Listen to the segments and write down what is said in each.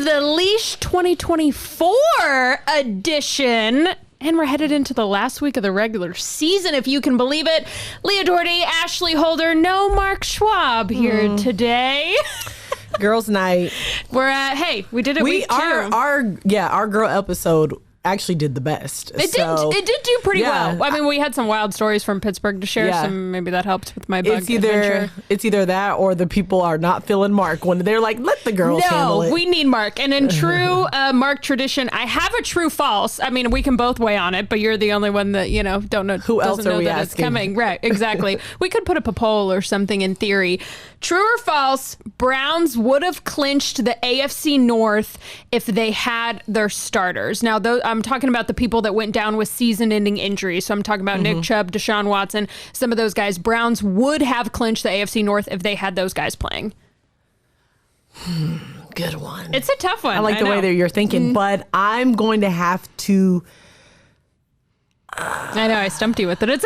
the Leash 2024 edition. And we're headed into the last week of the regular season, if you can believe it. Leah Doherty, Ashley Holder, no Mark Schwab here today. Girls' night. We're hey, we did it. Week 2. Our girl episode actually did the best. It did do pretty well. I mean, we had some wild stories from Pittsburgh to share, so maybe that helped with my bug adventure. It's either that or the people are not feeling Mark when they're like, let the girls handle it. No, we need Mark. And in true Mark tradition, I have a true false. I mean, we can both weigh on it, but you're the only one that, don't know. Who else are we asking? It's coming. Right, exactly. We could put up a poll or something in theory. True or false, Browns would have clinched the AFC North if they had their starters. Now, I'm talking about the people that went down with season-ending injuries. So I'm talking about Nick Chubb, Deshaun Watson, some of those guys. Browns would have clinched the AFC North if they had those guys playing. Good one. It's a tough one. I like the way that you're thinking, but I'm going to have to... I know, I stumped you with it. I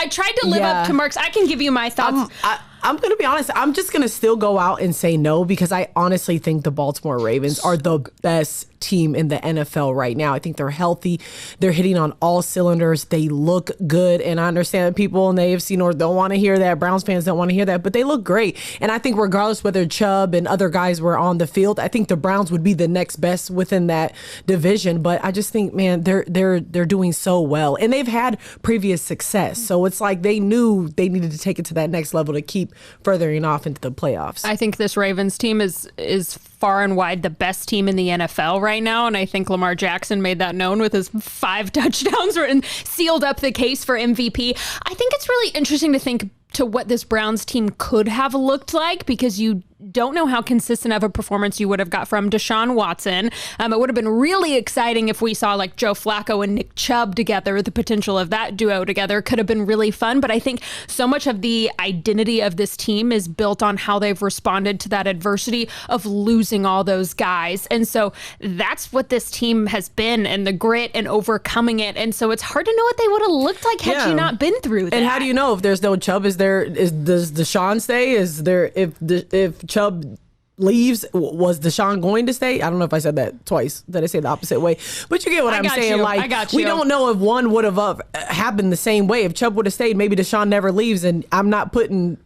tried to live up to Mark's. I can give you my thoughts. I'm going to be honest. I'm just going to still go out and say no because I honestly think the Baltimore Ravens are the best team in the NFL right now. I think they're healthy. They're hitting on all cylinders. They look good. And I understand that people in the AFC North don't want to hear that. Browns fans don't want to hear that, but they look great. And I think regardless whether Chubb and other guys were on the field, I think the Browns would be the next best within that division. But I just think, man, they're doing so well. And they've had previous success. So it's like they knew they needed to take it to that next level to keep furthering off into the playoffs. I think this Ravens team is far and wide the best team in the NFL right now, and I think Lamar Jackson made that known with his 5 touchdowns and sealed up the case for MVP. I think it's really interesting to think to what this Browns team could have looked like because you don't know how consistent of a performance you would have got from Deshaun Watson. It would have been really exciting if we saw like Joe Flacco and Nick Chubb together. The potential of that duo together could have been really fun. But I think so much of the identity of this team is built on how they've responded to that adversity of losing all those guys. And so that's what this team has been, and the grit and overcoming it. And so it's hard to know what they would have looked like had you not been through that. And how do you know if there's no Chubb? Does Deshaun stay? Is there if Chubb leaves, was Deshaun going to stay? I don't know if I said that twice. Did I say the opposite way? But you get what I'm saying. Like, we don't know if one would have happened the same way. If Chubb would have stayed, maybe Deshaun never leaves, and I'm not putting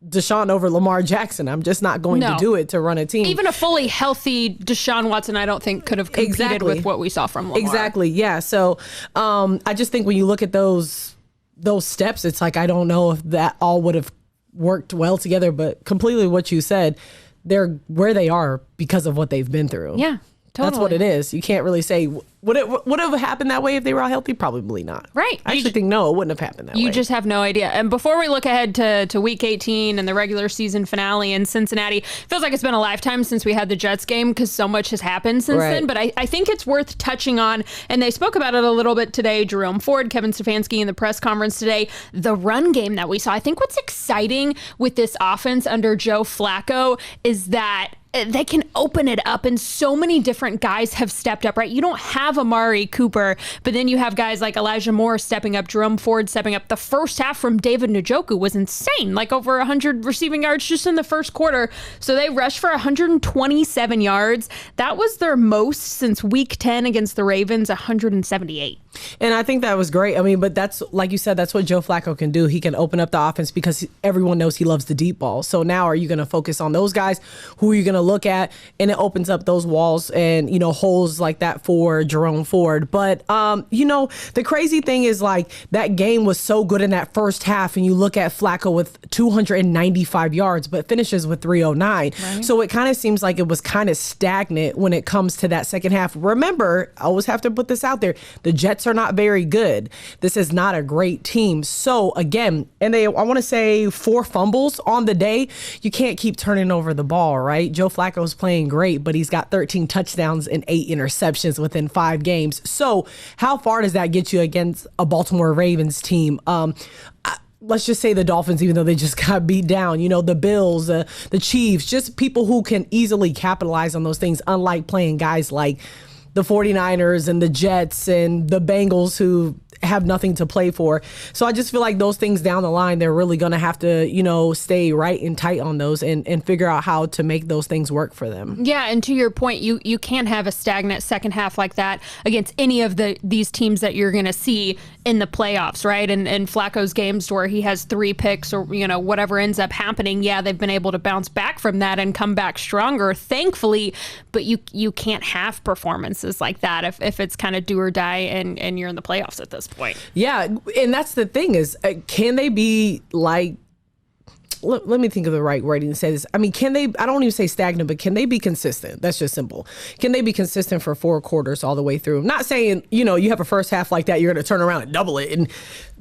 Deshaun over Lamar Jackson. I'm just not going to do it to run a team. Even a fully healthy Deshaun Watson, I don't think could have competed with what we saw from Lamar. Exactly. Yeah. So I just think when you look at those steps, it's like, I don't know if that all would have worked well together, but completely what you said, they're where they are because of what they've been through. Yeah, totally. That's what it is. You can't really say, would it have happened that way if they were all healthy? Probably not. Right. I actually think no, it wouldn't have happened that way. You just have no idea. And before we look ahead to week 18 and the regular season finale in Cincinnati, feels like it's been a lifetime since we had the Jets game because so much has happened since then. But I think it's worth touching on, and they spoke about it a little bit today, Jerome Ford, Kevin Stefanski in the press conference today, the run game that we saw. I think what's exciting with this offense under Joe Flacco is that they can open it up, and so many different guys have stepped up, right? You don't have Amari Cooper, but then you have guys like Elijah Moore stepping up, Jerome Ford stepping up. The first half from David Njoku was insane, like over 100 receiving yards just in the first quarter. So they rushed for 127 yards. That was their most since week 10 against the Ravens, 178. And I think that was great. I mean, but that's, like you said, that's what Joe Flacco can do. He can open up the offense because everyone knows he loves the deep ball. So now are you going to focus on those guys? Who are you going to look at? And it opens up those walls and, holes like that for Jerome Ford. But, the crazy thing is, like, that game was so good in that first half, and you look at Flacco with 295 yards, but finishes with 309. Right. So it kind of seems like it was kind of stagnant when it comes to that second half. Remember, I always have to put this out there. The Jets are not very good. This is not a great team. So again, and I want to say 4 fumbles on the day. You can't keep turning over the ball, right? Joe Flacco's playing great, but he's got 13 touchdowns and 8 interceptions within 5 games. So how far does that get you against a Baltimore Ravens team? Let's just say the Dolphins, even though they just got beat down, the Bills, the Chiefs, just people who can easily capitalize on those things, unlike playing guys like the 49ers and the Jets and the Bengals, who have nothing to play for. So I just feel like those things down the line, they're really going to have to, stay right and tight on those and figure out how to make those things work for them. Yeah, and to your point, you can't have a stagnant second half like that against any of these teams that you're going to see in the playoffs, right? And Flacco's games where he has 3 picks or, whatever ends up happening, yeah, they've been able to bounce back from that and come back stronger, thankfully, but you can't have performances like that if it's kind of do or die and you're in the playoffs at this point. Yeah, and that's the thing is, can they be like, let me think of the right wording to say this. I mean, can they, I don't even say stagnant, but can they be consistent? That's just simple. Can they be consistent for 4 quarters all the way through? I'm not saying, you have a first half like that, you're going to turn around and double it, and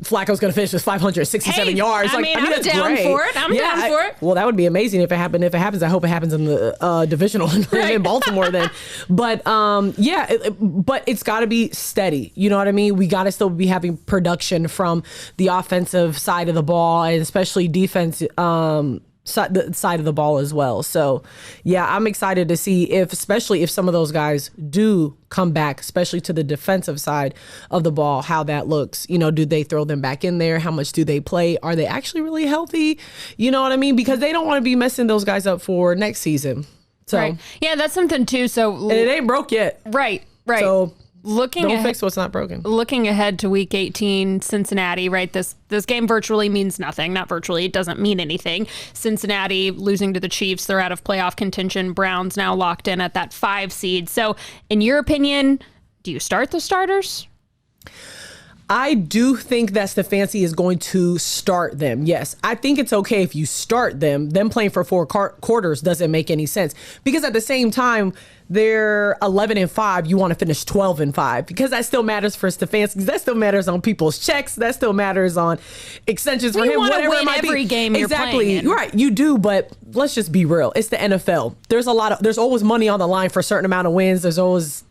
Flacco's going to finish with 567 yards. I'm that's down great. for it. I'm down for it. Well, that would be amazing if it happened. If it happens, I hope it happens in the divisional in Baltimore then. But but it's got to be steady. You know what I mean? We got to still be having production from the offensive side of the ball, and especially defense. The side of the ball as well. So yeah, I'm excited to see especially if some of those guys do come back, especially to the defensive side of the ball, how that looks. Do they throw them back in there? How much do they play? Are they actually really healthy? You know what I mean? Because they don't want to be messing those guys up for next season. So right. Yeah, that's something too. So and it ain't broke yet. Right. So don't fix what's not broken. Looking ahead to Week 18, Cincinnati, right? This game virtually means nothing. Not virtually, it doesn't mean anything. Cincinnati losing to the Chiefs, they're out of playoff contention. Browns now locked in at that 5 seed. So, in your opinion, do you start the starters? I do think that Stefanski is going to start them. Yes, I think it's okay if you start them. Them playing for 4 quarters doesn't make any sense, because at the same time, they're 11-5. You want to finish 12-5, because that still matters for Stefanski. That still matters on people's checks. That still matters on extensions for him. You want to whatever win every game you're playing in. Right, you do. But let's just be real. It's the NFL. There's always money on the line for a certain amount of wins. There's always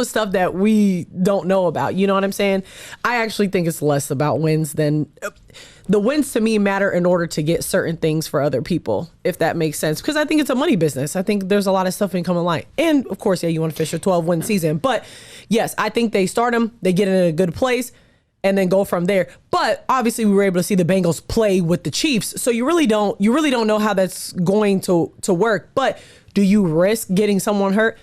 stuff that we don't know about. You know what I'm saying? I actually think it's less about wins than. The wins to me matter in order to get certain things for other people, if that makes sense. Because I think it's a money business. I think there's a lot of stuff in coming line. And of course, yeah, you want to fish a 12-win season. But yes, I think they start them, they get in a good place, and then go from there. But obviously, we were able to see the Bengals play with the Chiefs. So you really don't know how that's going to work. But do you risk getting someone hurt?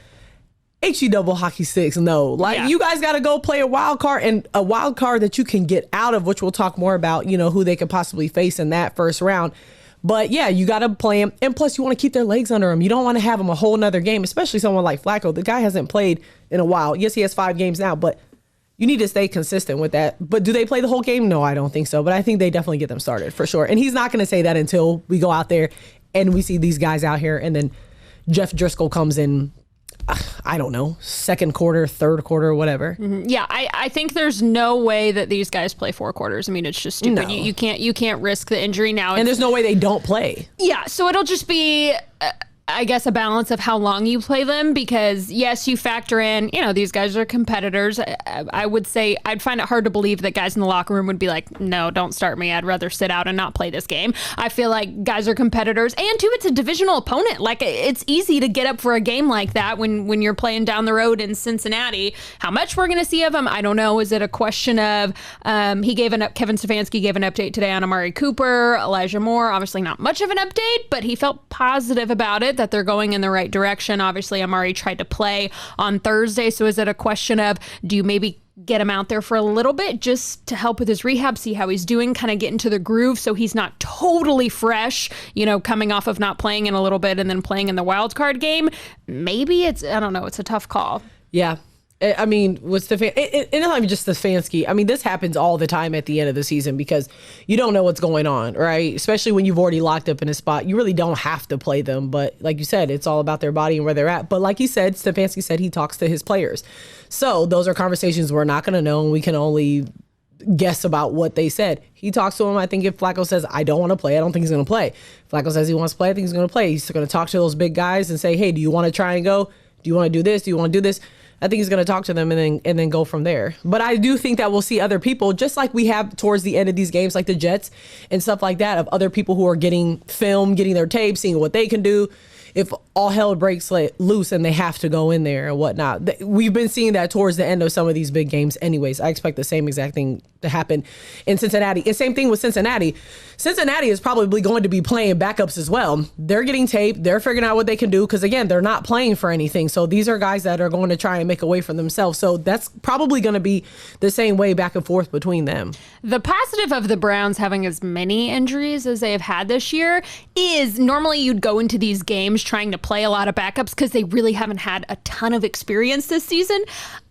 HE double hockey sticks, no. You guys got to go play a wild card, and a wild card that you can get out of, which we'll talk more about, who they could possibly face in that first round. But yeah, you got to play them. And plus, you want to keep their legs under them. You don't want to have them a whole nother game, especially someone like Flacco. The guy hasn't played in a while. Yes, he has 5 games now, but you need to stay consistent with that. But do they play the whole game? No, I don't think so. But I think they definitely get them started for sure. And he's not going to say that until we go out there and we see these guys out here, and then Jeff Driscoll comes in, I don't know, second quarter, third quarter, whatever. Mm-hmm. Yeah, I think there's no way that these guys play 4 quarters. I mean, it's just stupid. No. You can't risk the injury now. And there's no way they don't play. Yeah, so it'll just be I guess, a balance of how long you play them, because yes, you factor in, these guys are competitors. I would say I'd find it hard to believe that guys in the locker room would be like, no, don't start me. I'd rather sit out and not play this game. I feel like guys are competitors, and too, it's a divisional opponent. Like, it's easy to get up for a game like that when you're playing down the road in Cincinnati. How much we're going to see of him, I don't know. Is it a question of Kevin Stefanski gave an update today on Amari Cooper, Elijah Moore, obviously not much of an update, but he felt positive about it, that they're going in the right direction. Obviously, Amari tried to play on Thursday, so is it a question of, do you maybe get him out there for a little bit just to help with his rehab, see how he's doing, kind of get into the groove so he's not totally fresh, coming off of not playing in a little bit and then playing in the wild card game? Maybe it's a tough call. Yeah. I mean, with Stefanski, and not even just Stefanski. I mean, this happens all the time at the end of the season because you don't know what's going on, right? Especially when you've already locked up in a spot. You really don't have to play them, but like you said, it's all about their body and where they're at. But like you said, Stefanski said he talks to his players. So those are conversations we're not going to know, and we can only guess about what they said. He talks to him. I think if Flacco says, I don't want to play, I don't think he's going to play. If Flacco says he wants to play, I think he's going to play. He's going to talk to those big guys and say, hey, do you want to try and go? Do you want to do this? Do you want to do this? I think he's going to talk to them and then go from there. But I do think that we'll see other people, just like we have towards the end of these games, like the Jets and stuff like that, of other people who are getting film, getting their tape, seeing what they can do. if all hell breaks loose and they have to go in there and whatnot. We've been seeing that towards the end of some of these big games anyways. I expect the same exact thing to happen in Cincinnati. And same thing with Cincinnati. Cincinnati is probably going to be playing backups as well. They're getting taped. They're figuring out what they can do because, again, they're not playing for anything. So these are guys that are going to try and make a way for themselves. So that's probably going to be the same way back and forth between them. The positive of the Browns having as many injuries as they have had this year is normally you'd go into these games trying to play a lot of backups because they really haven't had a ton of experience this season.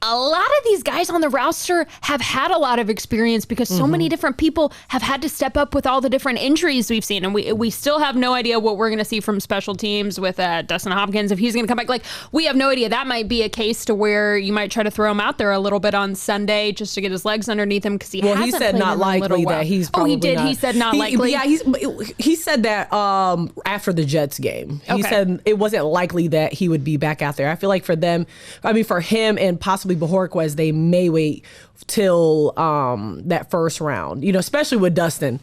A lot of these guys on the roster have had a lot of experience because so many different people have had to step up with all the different injuries we've seen. And we still have no idea what we're going to see from special teams with Dustin Hopkins, if he's going to come back. Like, we have no idea. That might be a case to where you might try to throw him out there a little bit on Sunday just to get his legs underneath him because he hasn't said played not in likely a little while. that he's probably he did. not. He said not likely. Yeah, he said that after the Jets game. He said it wasn't likely that he would be back out there. I feel like for them, for him and possibly Bajorquez, they may wait till that first round, especially with Dustin.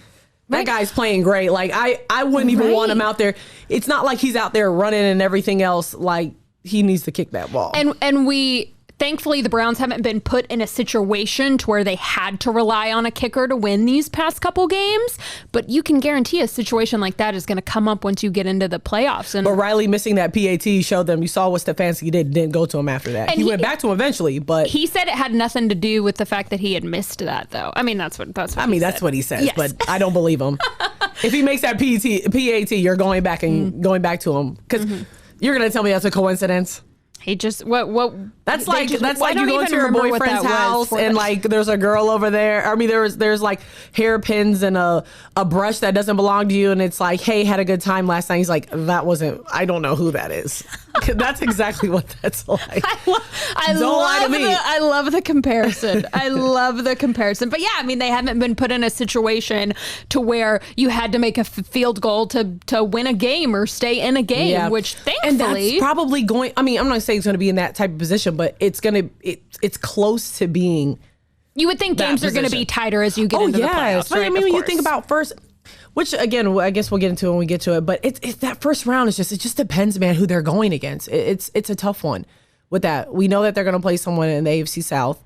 That guy's playing great. Like, I wouldn't even want him out there. It's not like he's out there running and everything else. Like, he needs to kick that ball. And thankfully, the Browns haven't been put in a situation to where they had to rely on a kicker to win these past couple games. But you can guarantee a situation like that is going to come up once you get into the playoffs. But Riley missing that PAT showed them. You saw what Stefanski didn't go to him after that. He went back to him eventually, but he said it had nothing to do with the fact that he had missed that, though. That's what he said. Yes. But I don't believe him. If he makes that PAT, you're going back and going back to him because you're going to tell me that's a coincidence. He just what that's like you go to your boyfriend's house and like there's a girl over there. There's like hairpins and a brush that doesn't belong to you, and it's like, hey, had a good time last night. He's like, that wasn't. I don't know who that is. That's exactly what that's like. I love the comparison. I love the comparison. But yeah, they haven't been put in a situation to where you had to make a field goal to win a game or stay in a game, which thankfully, and that's probably going. I'm not saying it's going to be in that type of position, but it's close to being. You would think games are going to be tighter as you get into the playoffs, right? When you think about first, which again, I guess we'll get into it when we get to it, but it's that first round is it just depends, man, who they're going against. It's a tough one with that. We know that they're going to play someone in the AFC South,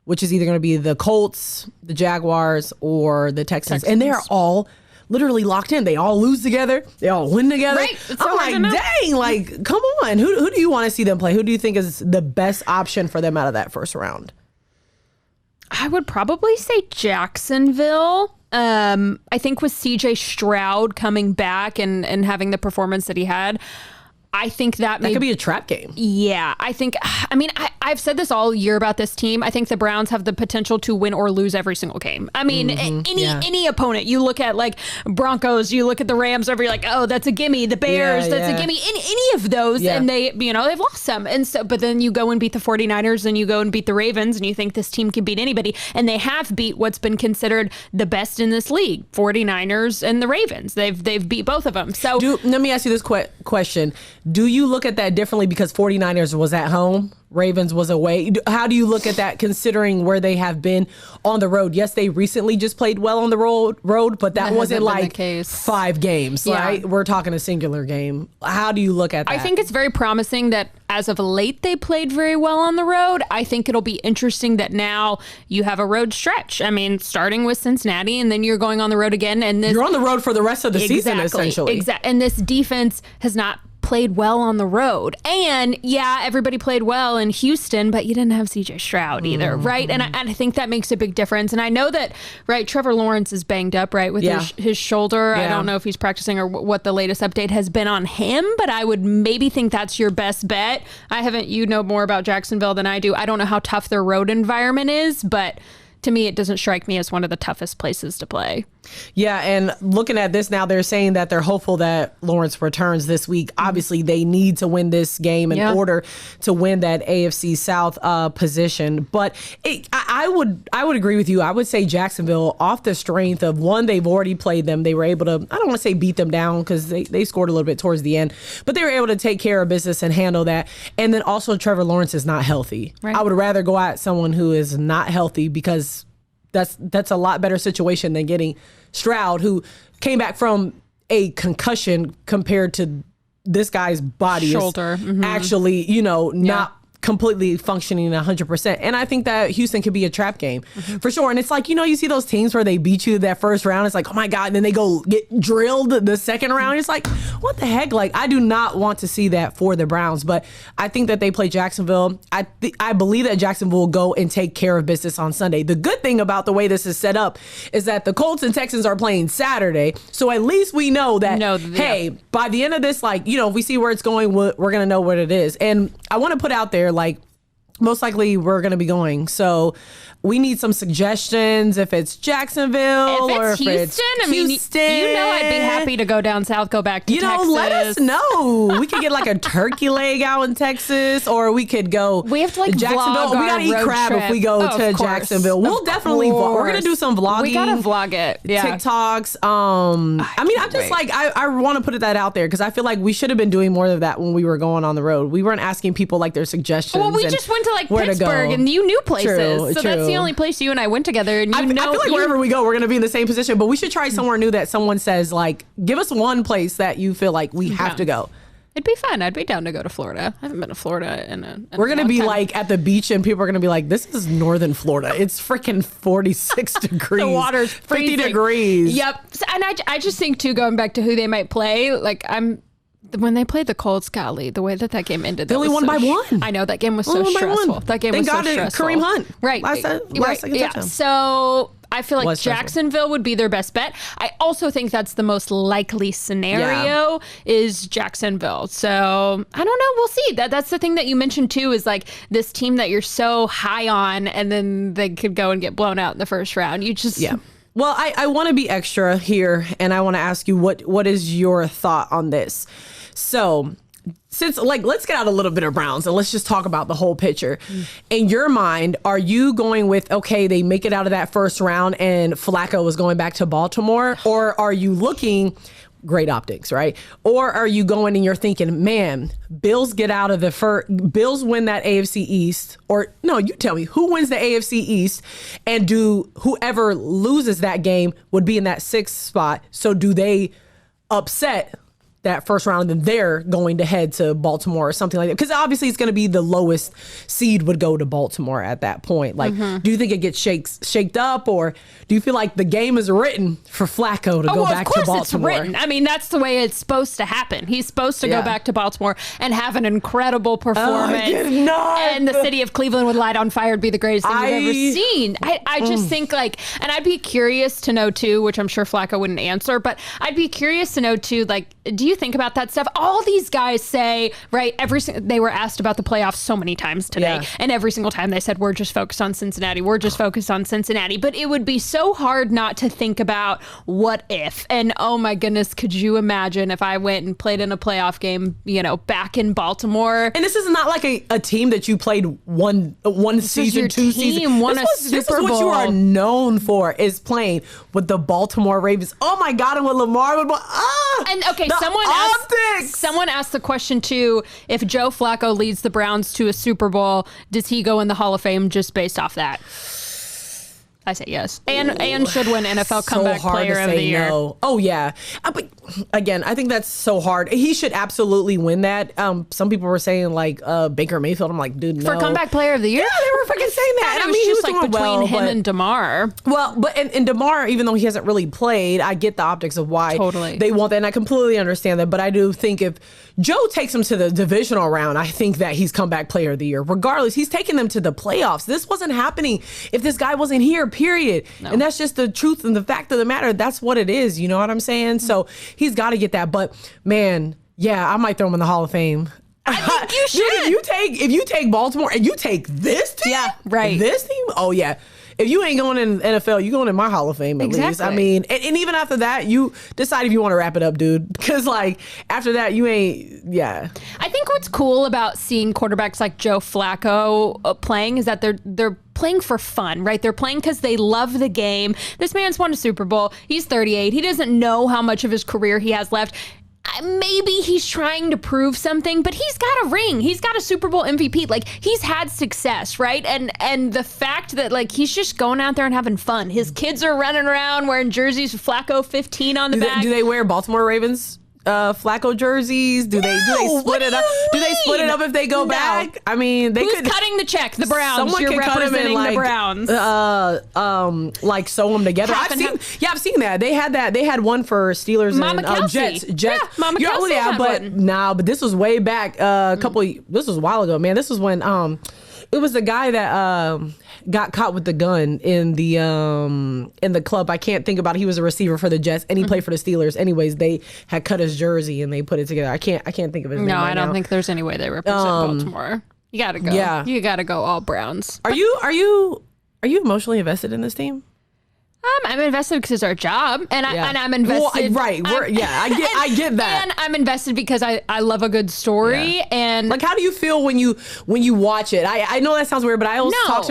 which is either going to be the Colts, the Jaguars, or the Texans. And they're all literally locked in. They all lose together. They all win together. Right. I'm like, dang, like, come on. Who do you want to see them play? Who do you think is the best option for them out of that first round? I would probably say Jacksonville. I think with CJ Stroud coming back and having the performance that he had, I think that could be a trap game. Yeah, I've said this all year about this team. I think the Browns have the potential to win or lose every single game. Any opponent. You look at like Broncos, you look at the Rams, you're like, oh, that's a gimme. The Bears, that's a gimme. Any of those, and they've lost some. And so, but then you go and beat the 49ers, and you go and beat the Ravens, and you think this team can beat anybody. And they have beat what's been considered the best in this league, 49ers and the Ravens. They've beat both of them. So let me ask you this question. Do you look at that differently because 49ers was at home, Ravens was away? How do you look at that considering where they have been on the road? Yes, they recently just played well on the road, but that wasn't like 5 games, right? We're talking a singular game. How do you look at that? I think it's very promising that as of late they played very well on the road. I think it'll be interesting that now you have a road stretch. Starting with Cincinnati, and then you're going on the road again. And you're on the road for the rest of the season, essentially. Exactly. And this defense has not played well on the road. And everybody played well in Houston, but you didn't have CJ Stroud either, right? And I think that makes a big difference. And I know that, right, Trevor Lawrence is banged up, right, with his shoulder. I don't know if he's practicing or what the latest update has been on him, but I would maybe think that's your best bet. You know more about Jacksonville than I do. I don't know how tough their road environment is, but to me, it doesn't strike me as one of the toughest places to play. Yeah, and looking at this now, they're saying that they're hopeful that Lawrence returns this week. Obviously, they need to win this game in order to win that AFC South position. But I would agree with you. I would say Jacksonville, off the strength of one, they've already played them. They were able to, I don't want to say beat them down because they scored a little bit towards the end, but they were able to take care of business and handle that. And then also Trevor Lawrence is not healthy. Right. I would rather go at someone who is not healthy because that's a lot better situation than getting Stroud, who came back from a concussion compared to this guy's body shoulder is actually, not completely functioning 100%. And I think that Houston could be a trap game for sure. And it's like, you see those teams where they beat you that first round. It's like, oh my God. And then they go get drilled the second round. It's like, what the heck? Like, I do not want to see that for the Browns, but I think that they play Jacksonville. I believe that Jacksonville will go and take care of business on Sunday. The good thing about the way this is set up is that the Colts and Texans are playing Saturday. So at least we know that, hey, by the end of this, like, if we see where it's going, we're going to know what it is. And I want to put out there, like, most likely we're going to be going. So we need some suggestions if it's Jacksonville if or it's if Houston. it's I mean, Houston. I'd be happy to go down south, go back to Texas. Let us know. We could get like a turkey leg out in Texas, or we could go. We have to like Jacksonville. vlog We gotta our eat crab trip. if we go to Jacksonville. We'll definitely. We're gonna do some vlogging. We gotta vlog it. Yeah. TikToks. I'm just like I want to put that out there because I feel like we should have been doing more of that when we were going on the road. We weren't asking people like their suggestions. Well, we just went to like Pittsburgh and you knew places, so that's the only place you and I went together. And I feel like wherever we go, we're gonna be in the same position. But we should try somewhere new that someone says like, give us one place that you feel like we have to go. It'd be fun. I'd be down to go to Florida. I haven't been to Florida in a We're going to be time. like at the beach and people are going to be like, this is northern Florida. It's freaking 46 degrees. The water's 50 freezing. degrees. Yep. And I just think too, going back to who they might play, like when they played the Colts, golly, the way that game ended. They only won by one. I know, that game was so stressful. That game was so stressful. Kareem Hunt. Right. Last touchdown. So I feel like Jacksonville would be their best bet. I also think that's the most likely scenario is Jacksonville. So I don't know. We'll see. That's the thing that you mentioned too, is like this team that you're so high on and then they could go and get blown out in the first round. You just... Yeah. Well, I want to be extra here and I want to ask you what is your thought on this? So since let's get out a little bit of Browns and let's just talk about the whole picture. In your mind, are you going with, okay, they make it out of that first round and Flacco is going back to Baltimore, or are you looking great optics, right? Or are you going and you're thinking, man, Bills get out of the Bills win that AFC East, or no, you tell me who wins the AFC East, and do whoever loses that game would be in that 6th spot. So do they upset that first round and then they're going to head to Baltimore or something like that? Because obviously it's going to be the lowest seed would go to Baltimore at that point. Like, do you think it gets shaked up, or do you feel like the game is written for Flacco to go back to Baltimore? Of course it's written. I mean, that's the way it's supposed to happen. He's supposed to go back to Baltimore and have an incredible performance. And the city of Cleveland would light on fire. It'd be the greatest thing you've ever seen. I just think and I'd be curious to know too, which I'm sure Flacco wouldn't answer, but I'd be curious to know too, like, do you think about that stuff? All these guys say, right, they were asked about the playoffs so many times today, and every single time they said, we're just focused on Cincinnati. We're just focused on Cincinnati. But it would be so hard not to think about what if. And oh my goodness, could you imagine if I went and played in a playoff game, back in Baltimore? And this is not like a team that you played one season, 2 seasons. This is what you are known for, is playing with the Baltimore Ravens. Oh my God, and with Lamar would and okay, someone asked the question too, if Joe Flacco leads the Browns to a Super Bowl, does he go in the Hall of Fame just based off that? I say yes. And should win NFL Comeback Player of the Year. No. Oh, yeah. But again, I think that's so hard. He should absolutely win that. Some people were saying like Baker Mayfield. I'm like, dude, no. For Comeback Player of the Year? Yeah, they were fucking saying that. I mean, he was like doing between him and DeMar. Well, but and DeMar, even though he hasn't really played, I get the optics of why they want that. And I completely understand that. But I do think if Joe takes him to the divisional round, I think that he's Comeback Player of the Year. Regardless, he's taking them to the playoffs. This wasn't happening if this guy wasn't here, period. No. And that's just the truth and the fact of the matter. That's what it is. You know what I'm saying? So he's got to get that. But man, yeah, I might throw him in the Hall of Fame. I think you should. Dude, if you take Baltimore and you take this team, this team, oh yeah. If you ain't going in the NFL, you going in my Hall of Fame at least. I mean, and even after that, you decide if you want to wrap it up, dude. Because like after that, you ain't. Yeah. I think what's cool about seeing quarterbacks like Joe Flacco playing is that they're playing for fun, right? They're playing because they love the game. This man's won a Super Bowl. He's 38. He doesn't know how much of his career he has left. Maybe he's trying to prove something, but he's got a ring. He's got a Super Bowl MVP. Like, he's had success, right? And the fact that, like, he's just going out there and having fun. His kids are running around wearing jerseys with Flacco 15 on the back. Do they wear Baltimore Ravens Flacco jerseys? Do they split it up? Do they split it up if they go back? I mean, they Who's cutting the check? The Browns. Someone You're representing like, the Browns. Like sew them together. I've seen that. They had one for Steelers Mama and Kelsey. Jets. Yeah, Mama Kelsey had one. But this was way back. This was a while ago, man. This was when it was the guy that got caught with the gun in the club. I can't think about it. He was a receiver for the Jets and he played for the Steelers. Anyways, they had cut his jersey and they put it together. I can't think of his name. No, right I don't now. think there's any way they represent Baltimore. You gotta go. Yeah. You gotta go all Browns. Are you emotionally invested in this team? I'm invested because it's our job, and I'm invested. Well, right? I get that. And I'm invested because I love a good story. Yeah. And like, how do you feel when you watch it? I know that sounds weird, but I always talk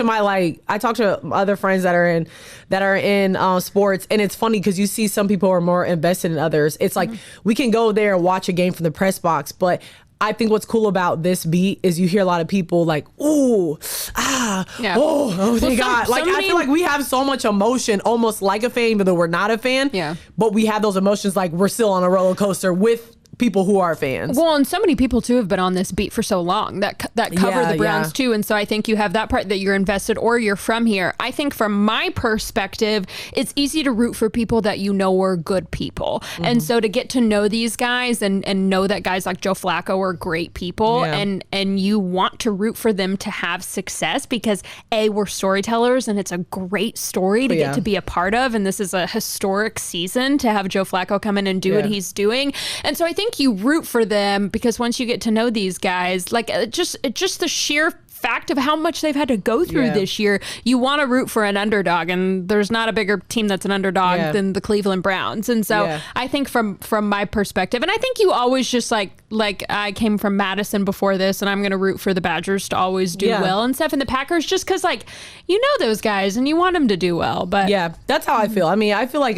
to other friends that are in sports, and it's funny because you see some people are more invested in others. It's like we can go there and watch a game from the press box, but I think what's cool about this beat is you hear a lot of people like, oh thank God. Like, I feel like we have so much emotion, almost like a fan, even though we're not a fan. Yeah. But we have those emotions like we're still on a roller coaster with people who are fans. Well, and so many people too have been on this beat for so long that cover the Browns too, and so I think you have that part that you're invested or you're from here. I think from my perspective, it's easy to root for people that you know are good people, and so to get to know these guys and know that guys like Joe Flacco are great people, and you want to root for them to have success because we're storytellers and it's a great story to get to be a part of, and this is a historic season to have Joe Flacco come in and do what he's doing, and so I think you root for them because once you get to know these guys, like just the sheer fact of how much they've had to go through this year, you want to root for an underdog, and there's not a bigger team that's an underdog than the Cleveland Browns. And so I think from my perspective, and I think you always just like I came from Madison before this, and I'm going to root for the Badgers to always do well and stuff, and the Packers just because like you know those guys and you want them to do well. But that's how I feel. I mean, I feel like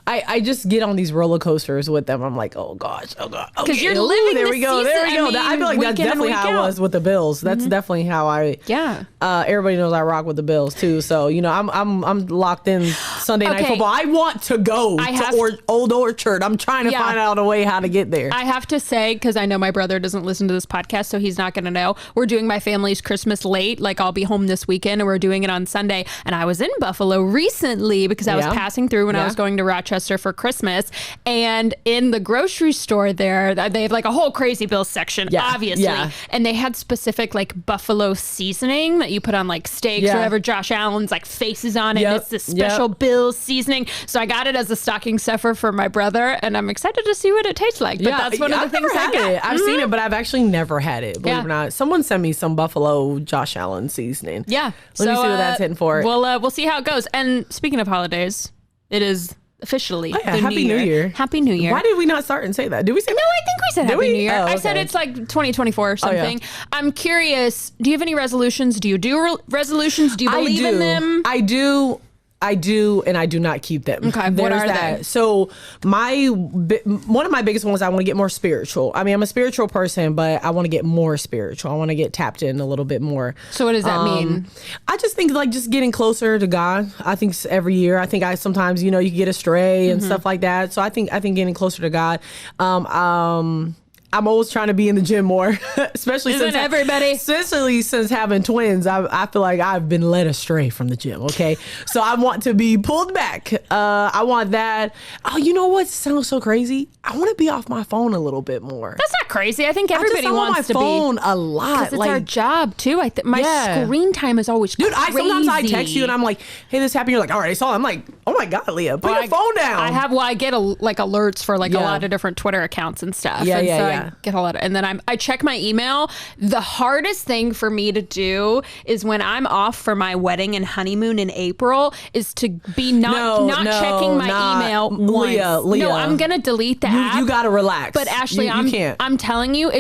I just get on these roller coasters with them. I'm like, oh gosh, because you're living there we go. I feel like that's definitely how it was with the Bills. That's definitely how everybody knows I rock with the Bills too. So you know, I'm locked in Sunday night football. I want to go to Old Orchard. I'm trying to find out a way how to get there. I have to say, because I know my brother doesn't listen to this podcast, so he's not going to know. We're doing my family's Christmas late. Like I'll be home this weekend, and we're doing it on Sunday. And I was in Buffalo recently because I was passing through when I was going to Rochester for Christmas, and in the grocery store there they have like a whole Crazy Bill section, obviously, and they had specific like buffalo seasoning that you put on like steaks or whatever. Josh Allen's like faces on it. And it's this special Bill seasoning, so I got it as a stocking stuffer for my brother, and I'm excited to see what it tastes like. But that's one of the things I got. I've seen it, but I've actually never had it, believe it or not. Someone sent me some buffalo Josh Allen seasoning. Let me see what that's hitting for. We'll see how it goes. And speaking of holidays, it is officially Happy New Year. Happy New Year. Why did we not start and say that? Did we say that? No, I think we said Happy New Year. Oh, okay. I said it's like 2024 or something. I'm curious, do you have any resolutions? Do you do resolutions? Do you believe in them? I do, and I do not keep them. Okay, what are they? So one of my biggest ones, I want to get more spiritual. I mean, I'm a spiritual person, but I want to get more spiritual. I want to get tapped in a little bit more. So what does that mean? I just think like just getting closer to God. I think every year, I think sometimes, you know, you get astray and stuff like that. So I think getting closer to God. I'm always trying to be in the gym more, especially since having twins. I feel like I've been led astray from the gym. Okay, so I want to be pulled back. I want that. Oh, you know what sounds so crazy? I want to be off my phone a little bit more. That's not crazy. I think everybody wants to be on my phone a lot. Because it's our job too. My screen time is always crazy. Sometimes I text you and I'm like, hey, this happened. You're like, all right, I saw it. I'm like, oh my God, Leah, put your phone down. I get alerts for like a lot of different Twitter accounts and stuff. I get a lot of, and then I check my email. The hardest thing for me to do is when I'm off for my wedding and honeymoon in April is to be not checking my email once. Leah. No, I'm gonna delete the app. You gotta relax. But Ashley, I'm telling you,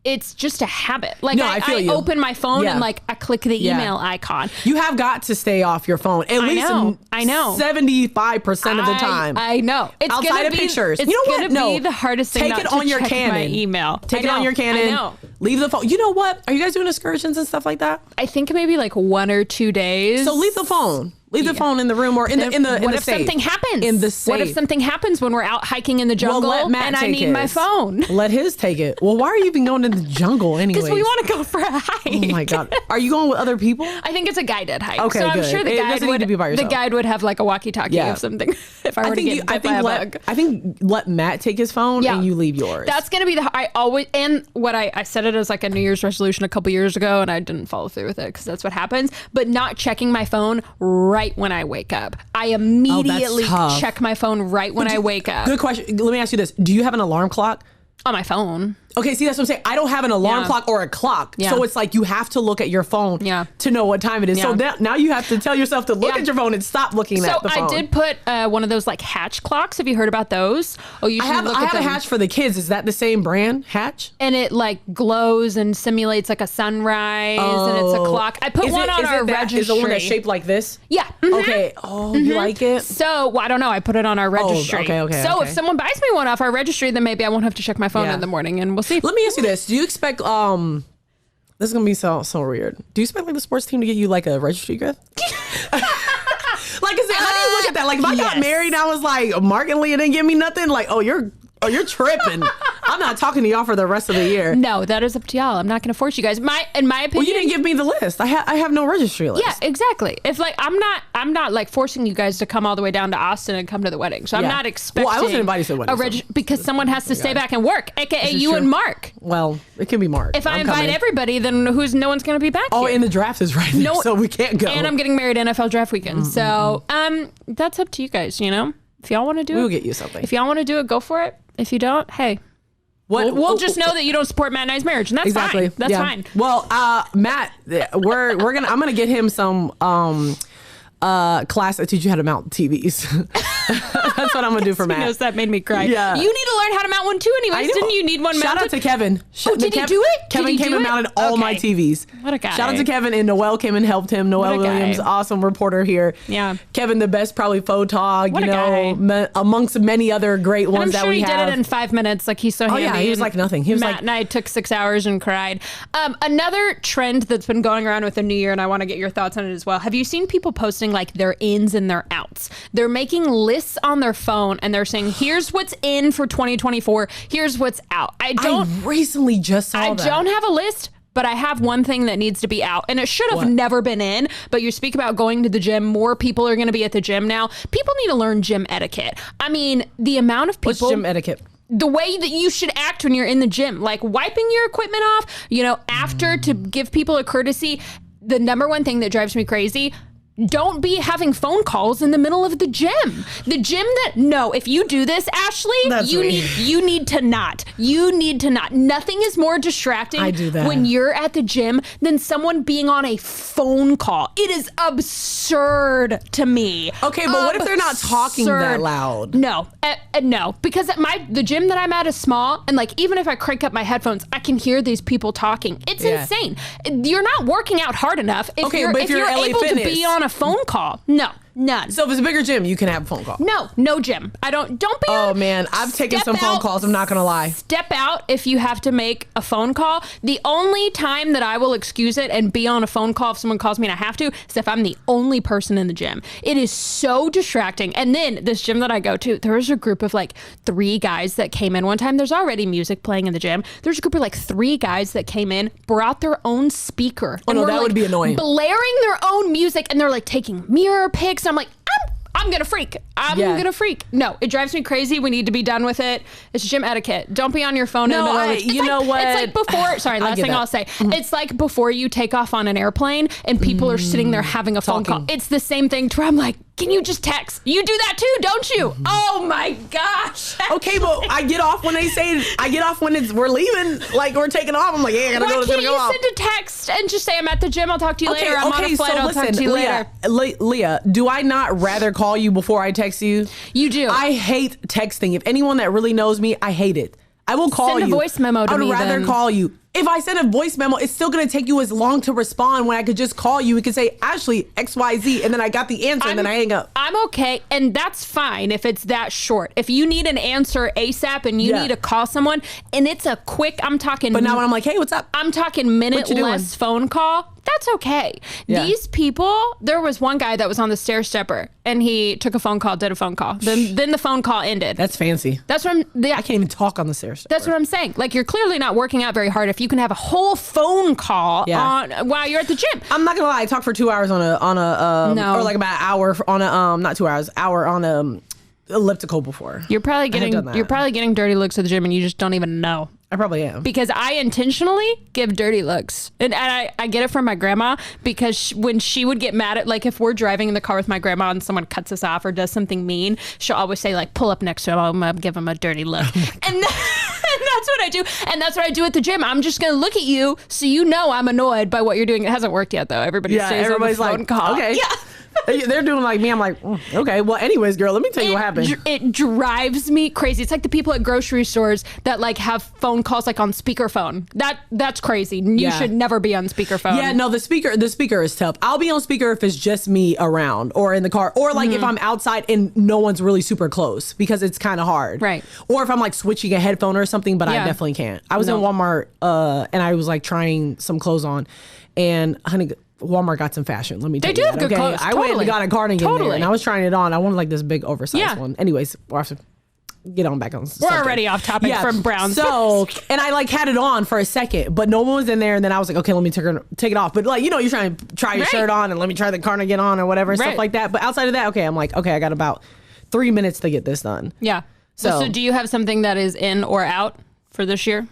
it's just a habit. Like I open my phone and like I click the email icon. You have got to stay off your phone at least 75% of the time. I know. It's outside of pictures. It's gonna be the hardest thing. Take it on your Canon. My email. Take it on your Canon. I know. Leave the phone. You know what? Are you guys doing excursions and stuff like that? I think maybe like 1 or 2 days. So leave the phone. Leave the phone in the room or in the What if safe. something happens? In the safe. What if something happens when we're out hiking in the jungle and I need my phone? Let his take it. Well, why are you even going in the jungle anyway? Because we want to go for a hike. Oh my God. Are you going with other people? I think it's a guided hike. Okay, so I'm good. sure It doesn't need to be by yourself. The guide would have like a walkie-talkie or something if I were to get bit by a bug. I think let Matt take his phone and you leave yours. That's going to be I said it as like a New Year's resolution a couple years ago and I didn't follow through with it because that's what happens. But not checking my phone right when I wake up. I immediately check my phone right when I wake up. Good question. Let me ask you this. Do you have an alarm clock? On my phone. Okay, see, that's what I'm saying. I don't have an alarm clock or a clock. Yeah. So it's like you have to look at your phone to know what time it is. So now you have to tell yourself to look at your phone and stop looking at the phone. So I did put one of those like Hatch clocks. Have you heard about those? Oh, you should look at them. I have a Hatch for the kids. Is that the same brand, Hatch? And it like glows and simulates like a sunrise and it's a clock. I put one on our registry. Is the one that's shaped like this? Yeah. Mm-hmm. Okay. Oh, you like it? So, I don't know. I put it on our registry. Okay. So if someone buys me one off our registry, then maybe I won't have to check my phone in the morning and we'll see. Let me ask you this. Do you expect this is gonna be so weird. Do you expect like the sports team to get you like a registry gift? Like I said, how do you look at that? Like if I got married, I was like, Mark and Leah didn't give me nothing. Like, you're tripping. I'm not talking to y'all for the rest of the year. No, that is up to y'all. I'm not going to force you guys. In my opinion, well, you didn't give me the list. I have no registry list. Yeah, exactly. If like I'm not like forcing you guys to come all the way down to Austin and come to the wedding. So I'm not expecting. Well, I wasn't invited to the wedding because someone has to stay back and work, aka you and Mark. Well, it can be Mark. If I invite everybody, then no one's going to be back. Oh, here. And the draft is right there, so we can't go. And I'm getting married NFL draft weekend, so that's up to you guys. You know, if y'all want to do it, we'll get you something. If y'all want to do it, go for it. If you don't, hey. We'll just know that you don't support Matt and I's marriage, and that's fine. That's fine. Well, Matt, I'm gonna get him some class that teach you how to mount TVs. That's what I'm gonna do for Matt. Knows that made me cry. Yeah. You need to learn how to mount one too anyways. Didn't you need one mounted? Shout out to Kevin. Did he do it? Kevin came and mounted all my TVs. What a guy. Shout out to Kevin, and Noelle came and helped him. Noelle Williams, awesome reporter here. Yeah. Kevin, the best probably photog, amongst many other great ones that we have. I'm sure he did it in 5 minutes. Like he's so handy. Oh yeah, he was like nothing. He was Matt and I took 6 hours and cried. Another trend that's been going around with the new year, and I want to get your thoughts on it as well. Have you seen people posting like their ins and their outs? They're making lists on their phone and they're saying, here's what's in for 2024. Here's what's out. I recently just saw that. I don't have a list, but I have one thing that needs to be out, and it should have never been in. But you speak about going to the gym. More people are going to be at the gym now. People need to learn gym etiquette. I mean, the amount of people. What's gym etiquette? The way that you should act when you're in the gym, like wiping your equipment off, after to give people a courtesy. The number one thing that drives me crazy. Don't be having phone calls in the middle of the gym. If you do this, Ashley, you need to not. Nothing is more distracting when you're at the gym than someone being on a phone call. It is absurd to me. Okay, but what if they're not talking that loud? No, because the gym that I'm at is small, and like even if I crank up my headphones, I can hear these people talking. It's insane. You're not working out hard enough if you're able to be on a phone call. No, none. So if it's a bigger gym, you can have a phone call. No gym. Don't be. Oh man, I've taken some phone calls. I'm not gonna lie. Step out if you have to make a phone call. The only time that I will excuse it and be on a phone call if someone calls me and I have to is if I'm the only person in the gym. It is so distracting. And then this gym that I go to, there was a group of like 3 guys that came in one time. There's already music playing in the gym. There's a group of like 3 guys that came in, brought their own speaker. Oh no, that would be annoying. Blaring their own music, and they're like taking mirror pics. I'm like, I'm gonna freak. Gonna freak. No, it drives me crazy. We need to be done with it. It's gym etiquette. Don't be on your phone in the middle of it. You know what? It's like before. Sorry, last thing I'll say. Mm-hmm. It's like before you take off on an airplane and people are sitting there having a phone call. It's the same thing to where I'm like, can you just text? You do that too, don't you? Mm-hmm. Oh my gosh. Okay, but I get off when we're leaving, like we're taking off. I'm like, yeah, I gotta go. Why can't you send a text and just say I'm at the gym? I'll talk to you later. I'm on a flight. I'll talk to you later. Leah, do I not rather call you before I text you? You do. I hate texting. If anyone that really knows me, I hate it. I will call you. Send a voice memo to me. I'd rather call you. If I send a voice memo, it's still going to take you as long to respond when I could just call you. We could say, Ashley, XYZ, and then I got the answer, and then I hang up. I'm okay, and that's fine if it's that short. If you need an answer ASAP and you need to call someone, and it's a quick, I'm talking... But now when I'm like, hey, what's up? I'm talking minute-less phone call, That's okay. Yeah. These people, there was one guy that was on the stair stepper and he took a phone call, did a phone call. Then the phone call ended. That's fancy. That's what I can't even talk on the stairs. That's what I'm saying. Like, you're clearly not working out very hard if you can have a whole phone call on while you're at the gym. I'm not gonna lie. I talked for 2 hours on a or like about an hour on a not 2 hours, hour on a elliptical before. You're probably getting dirty looks at the gym and you just don't even know. I probably am. Because I intentionally give dirty looks. And I get it from my grandma because when she would get mad at, like, if we're driving in the car with my grandma and someone cuts us off or does something mean, she'll always say, like, pull up next to him. I'm going to give him a dirty look. And that's what I do. And that's what I do at the gym. I'm just going to look at you so you know I'm annoyed by what you're doing. It hasn't worked yet, though. Everybody stays on the phone call. Okay. Yeah. They're doing like me. I'm like, okay. Well, anyways, girl, let me tell you what happened. It drives me crazy. It's like the people at grocery stores that like have phone calls like on speakerphone. That's crazy. You should never be on speakerphone. Yeah, no, the speaker is tough. I'll be on speaker if it's just me around or in the car, or like if I'm outside and no one's really super close, because it's kind of hard. Right. Or if I'm like switching a headphone or something, but I definitely can't. I was in Walmart and I was like trying some clothes on, and honey, Walmart got some fashion. Let me tell you. They do have good clothes. I went and got a cardigan there, and I was trying it on. I wanted like this big oversized one. Anyways, we'll have to get on back on. We're already off topic from Browns. So, and I like had it on for a second, but no one was in there. And then I was like, okay, let me take it off. But like, you know, you're trying to try your shirt on and let me try the cardigan on or whatever, stuff like that. But outside of that, okay, I'm like, okay, I got about 3 minutes to get this done. Yeah. So do you have something that is in or out for this year?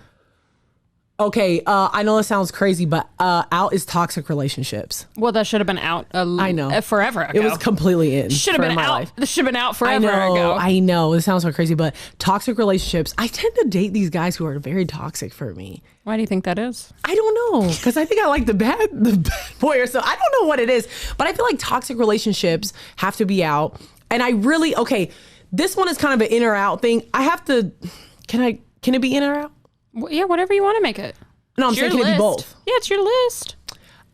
Okay, I know it sounds crazy, but out is toxic relationships. Well, that should have been out I know. Forever ago. It was completely in. Should have been out. Life. This should have been out forever ago. I know. It sounds so crazy, but toxic relationships, I tend to date these guys who are very toxic for me. Why do you think that is? I don't know, because I think I like the bad boy or so. I don't know what it is, but I feel like toxic relationships have to be out. And I really, this one is kind of an in or out thing. I have to, can it be in or out? Yeah, whatever you want to make it. No, I'm saying can it be both? Yeah, it's your list.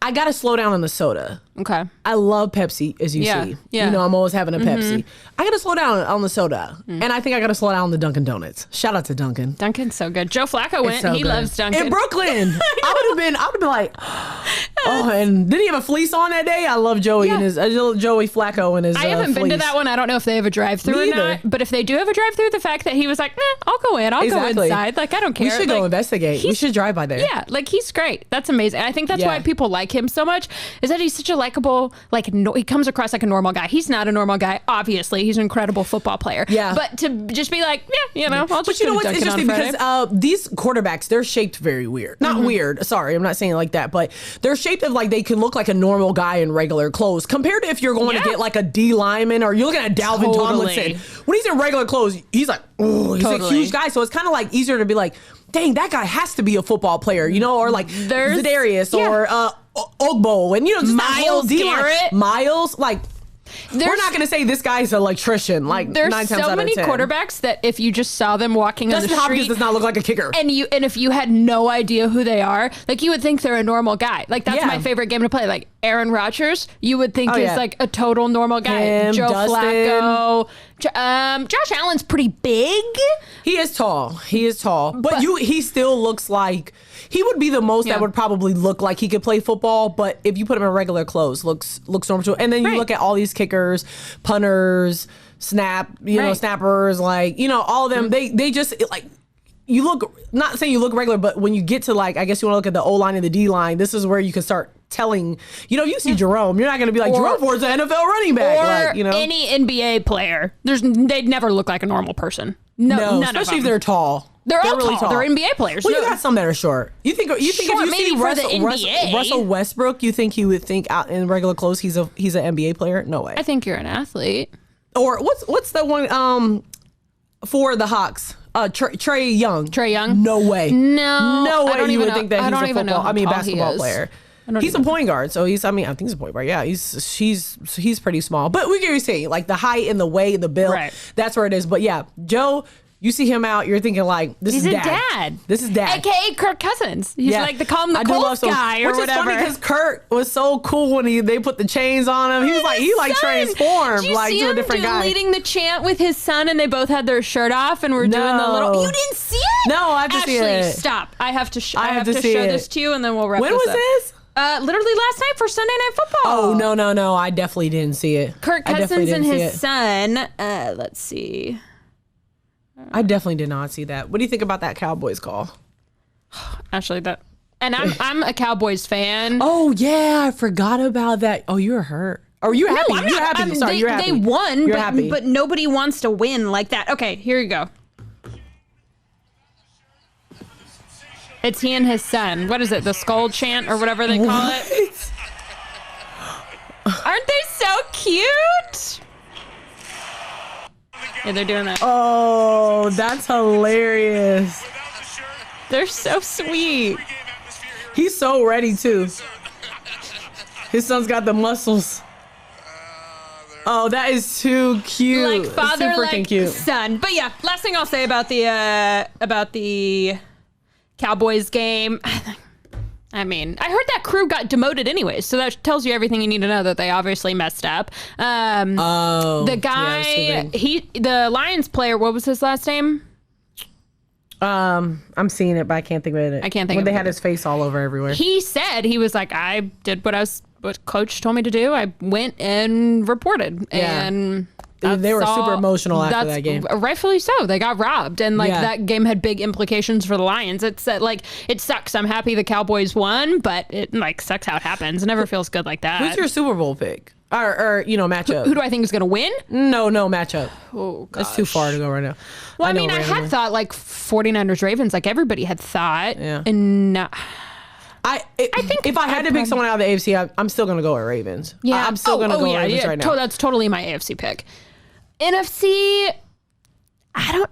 I got to slow down on the soda. Okay. I love Pepsi, as you see. Yeah. You know, I'm always having a Pepsi. I got to slow down on the soda. And I think I got to slow down on the Dunkin' Donuts. Shout out to Dunkin'. Dunkin's so good. Joe Flacco went. He loves Dunkin'. In Brooklyn. I would have been like, oh, and did he have a fleece on that day? I love Joey and his Joey Flacco and his I haven't been to fleece. that one. I don't know if they have a drive-thru or not. But if they do have a drive-thru, the fact that he was like, I'll go in. I'll go inside. Like, I don't care. We should go investigate. We should drive by there. Yeah, like, he's great. That's amazing. And I think that's why people like him so much, is that he's such a likable, like, he comes across like a normal guy. He's not a normal guy, obviously. He's an incredible football player. Yeah. But to just be like, I'll just go to Dunkin' on Friday. But you know what's interesting? Because these quarterbacks, they're shaped very weird. Not weird. Sorry, I'm not saying it like that. But they're shaped of like they can look like a normal guy in regular clothes compared to if you're going to get like a D lineman or you're looking at Dalvin Tomlinson. When he's in regular clothes, he's like, he's a huge guy. So it's kind of like easier to be like, dang, that guy has to be a football player, you know, or like Zadarius or Ogbo, and you know, just Miles Garrett. Miles, like, we're not going to say this guy's an electrician. Like, there's 9 times so out of 10. many quarterbacks that if you just saw them walking on the street, Hopkins does not look like a kicker. And if you had no idea who they are, like, you would think they're a normal guy. Like, that's my favorite game to play. Like, Aaron Rodgers, you would think is like a total normal guy. Joe Flacco. Josh Allen's pretty big. He is tall. But he still looks like he would be the most that would probably look like he could play football. But if you put him in regular clothes, looks normal too. And then you look at all these kickers, punters, snappers, like, you know, all of them. They just like. You look, not saying you look regular, but when you get to, like, I guess you want to look at the O line and the D line, this is where you can start telling, you know, you see Jerome, you're not going to be like, Jerome Ford's an NFL running back. Or like, you know, any NBA player. They'd never look like a normal person. No, especially if they're tall. They're all really tall. They're NBA players. Well, you got some that are short. You think if you see Russell Westbrook, you think he would think out in regular clothes he's an NBA player? No way. I think you're an athlete. Or what's the one for the Hawks? Trey Young. Trey Young? No way. No way you would think that he's a basketball player. He's a point guard, so I think he's a point guard. Yeah, he's pretty small. But we can see, like, the height and the weight, the build, that's where it is. But yeah, Joe, you see him out, you're thinking like, this is dad. This is dad. AKA Kirk Cousins. He's like, they call him the Colts guy or whatever. Which is funny because Kirk was so cool when they put the chains on him. He was like, he transformed like to a different guy. Leading the chant with his son, and they both had their shirt off and were doing the little. You didn't see it? No, I have to see it. Stop. I have to show this to you, and then we'll wrap this up. When was this? Literally last night for Sunday Night Football. Oh, no. I definitely didn't see it. Kirk Cousins and his son. Let's see. I definitely did not see that. What do you think about that Cowboys call? Actually, and I'm a Cowboys fan. Oh, yeah. I forgot about that. Oh, you were hurt. Oh, you're happy. No, you're happy. Sorry, you're happy. They won, happy. but nobody wants to win like that. Okay, here you go. It's he and his son. What is it? The skull chant or whatever they call it? Aren't they so cute? Yeah, they're doing that. Oh, that's hilarious. They're so sweet. He's so ready, too. His son's got the muscles. Oh, that is too cute. Like father, like cute. Son. But yeah, last thing I'll say about the Cowboys game. I mean, I heard that crew got demoted anyways, so that tells you everything you need to know that they obviously messed up. The guy, the Lions player, what was his last name? I'm seeing it, but I can't think of it. I can't think when of they it. had his face all over everywhere. He said, he was like, I did what coach told me to do. I went and reported. Yeah. And they were super emotional after that game. Rightfully so. They got robbed. And that game had big implications for the Lions. It's it sucks. I'm happy the Cowboys won, but it sucks how it happens. It never feels good like that. Who's your Super Bowl pick? Or matchup? Who do I think is going to win? No, matchup. Oh, gosh. That's too far to go right now. Well, I had thought 49ers Ravens, like everybody had thought. Yeah. And I think if I had to pick someone out of the AFC, I'm still going to go with Ravens. Yeah. I'm still going to go with Ravens right now. That's totally my AFC pick. NFC, I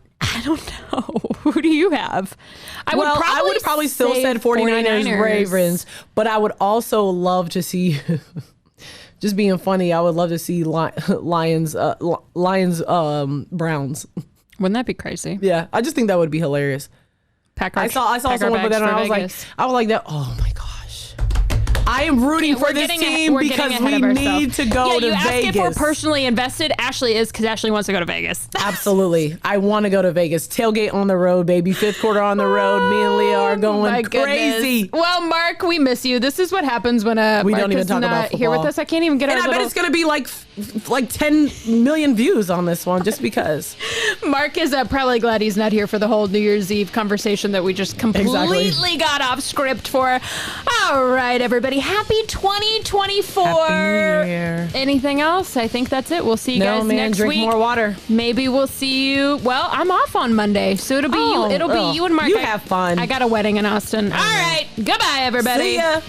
don't know. Who do you have? I would probably still said 49ers Ravens, but I would also love to see just being funny, I would love to see Lions Browns. Wouldn't that be crazy? Yeah, I just think that would be hilarious. I saw someone put that on. I was like that. Oh my gosh. I am rooting for this team because we need to go to Vegas. You ask if we're personally invested. Ashley is, because Ashley wants to go to Vegas. Absolutely. I want to go to Vegas. Tailgate on the road, baby. Fifth quarter on the road. Me and Leah are going crazy. Well, Mark, we miss you. This is what happens when we Mark don't even is talk not about football here with us. I can't even get and our I bet it's going to be like 10 million views on this one just because. Mark is probably glad he's not here for the whole New Year's Eve conversation that we just completely got off script for. All right, everybody. Happy 2024. Happy New Year. Anything else? I think that's it. We'll see you guys next drink week. More water. Maybe we'll see you. Well, I'm off on Monday, so it'll be you. It'll be you and Mark. You have fun. I got a wedding in Austin. All right. Goodbye, everybody. See ya.